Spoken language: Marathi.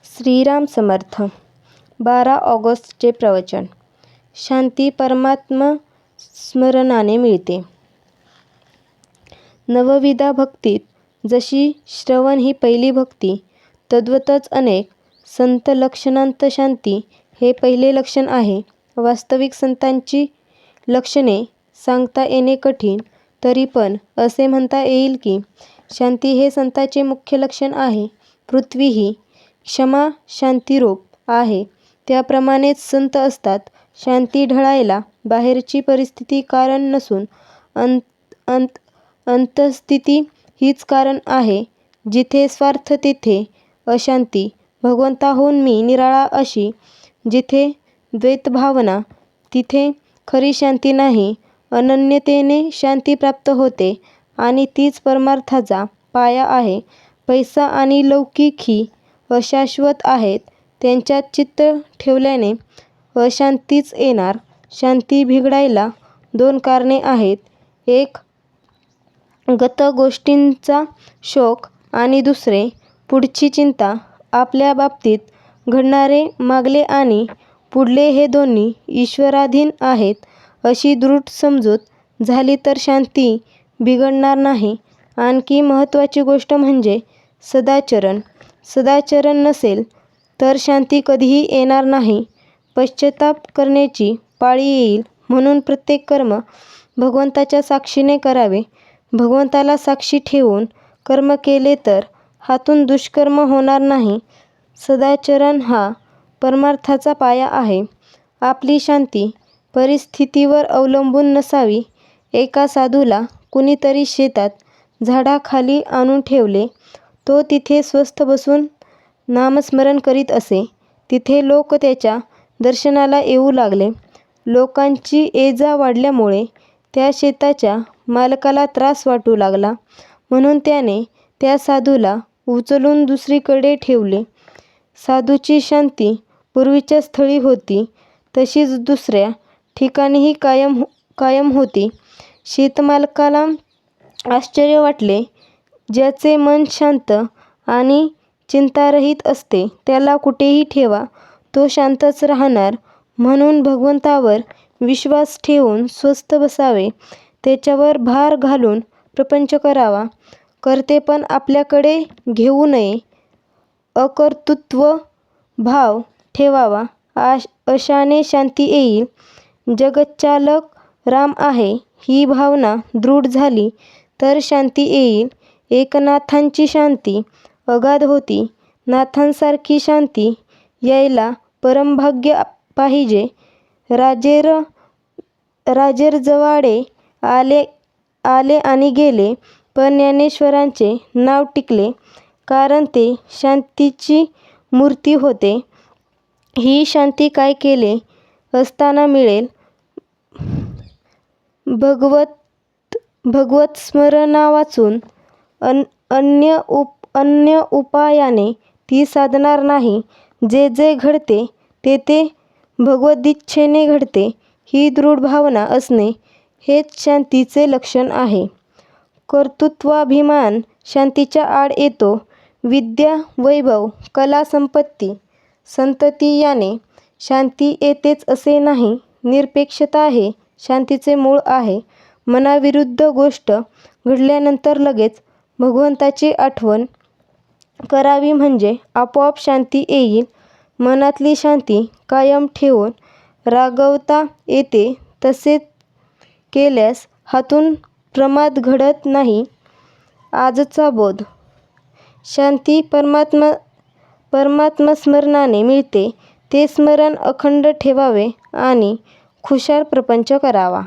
श्रीराम समर्थ. 12 ऑगस्टचे प्रवचन. शांती परमात्म स्मरणाने मिळते. नवविधा भक्तीत जशी श्रवण ही पहिली भक्ती, तद्वतच अनेक संत लक्षणांत शांती हे पहिले लक्षण आहे. वास्तविक संतांची लक्षणे सांगता येणे कठीण, तरी पण असे म्हणता येईल की शांती हे संतांचे मुख्य लक्षण आहे. पृथ्वी ही क्षमा शांतिरूप आहे, त्याप्रमाणेच संत असतात. शांती ढळायला बाहेरची परिस्थिती कारण नसून अंतःस्थिती हीच कारण आहे. जिथे स्वार्थ तेथे अशांती, भगवंताहून मी निराळा अशी जिथे द्वैतभावना तिथे खरी शांती नाही. अनन्यतेने शांती प्राप्त होते आणि तीच परमार्थाचा पाया आहे. पैसा आणि लौकिक ही अशाश्वत आहेत, त्यांच्यात चित्त ठेवल्याने अशांतीच येणार. शांती बिघडायला 2 कारणे आहेत. एक गत गोष्टींचा शोक आणि दुसरे पुढची चिंता. आपल्या बाबतीत घडणारे मागले आणि पुढले हे दोन्ही ईश्वराधीन आहेत अशी दृढ समजूत झाली तर शांती बिघडणार नाही. आणखी महत्त्वाची गोष्ट म्हणजे सदाचरण. सदाचरण नसेल तर शांती कधीही येणार नाही. पश्चाताप करण्याची पाळी येईल. म्हणून प्रत्येक कर्म भगवंताच्या साक्षीने करावे. भगवंताला साक्षी ठेवून कर्म केले तर हातून दुष्कर्म होणार नाही. सदाचरण हा परमार्थाचा पाया आहे. आपली शांती परिस्थितीवर अवलंबून नसावी. एका साधूला कुणीतरी शेतात झाडाखाली आणून ठेवले. तो तिथे स्वस्थ बसून नामस्मरण करीत असे. तिथे लोक त्याच्या दर्शनाला येऊ लागले. लोकांची ये-जा वाढल्यामुळे त्या शेताच्या मालकाला त्रास वाटू लागला. म्हणून त्याने त्या साधूला उचलून दुसरीकडे ठेवले. साधूची शांती पूर्वीच्या स्थळी होती, तशीच दुसऱ्या ठिकाणीही कायम होती. शेतमालकाला आश्चर्य वाटले. ज्याचे मन शांत आणि चिंतारहित असते, त्याला कुठेही ठेवा, तो शांतच राहणार. म्हणून भगवंतावर विश्वास ठेवून स्वस्थ बसावे. त्याच्यावर भार घालून प्रपंच करावा. कर्तेपण आपल्याकडे घेऊ नये. अकर्तृत्व भाव ठेवावा. अशाने शांती येईल. जगच्चालक राम आहे ही भावना दृढ झाली तर शांती येईल. एकनाथांची शांती अगाध होती. नाथांसारखी शांती यायला परमभाग्य पाहिजे. राजेरजवाडे आले आणि गेले, पण ज्ञानेश्वरांचे नाव टिकले, कारण ते शांतीची मूर्ती होते. ही शांती काय केले असताना मिळेल? भगवत स्मरणावाचून अन्य उपायाने ती साधणार नाही. जे जे घडते ते भगवदिच्छेने घडते ही दृढ भावना असणे हेच शांतीचे लक्षण आहे. कर्तृत्वाभिमान शांतीच्या आड येतो. विद्या, वैभव, कला, संपत्ती, संतती याने शांती येतेच असे नाही. निरपेक्षता हे शांतीचे मूळ आहे. मनाविरुद्ध गोष्ट घडल्यानंतर लगेच भगवंताची आठवण करावी म्हणजे आपोआप शांती येईल. मनातली शांती कायम ठेवून रागवता येते. तसे केल्यास हातून प्रमाद घडत नाही. आजचा बोध. शांती परमात्मस्मरणाने मिळते. ते स्मरण अखंड ठेवावे आणि खुशाल प्रपंच करावा.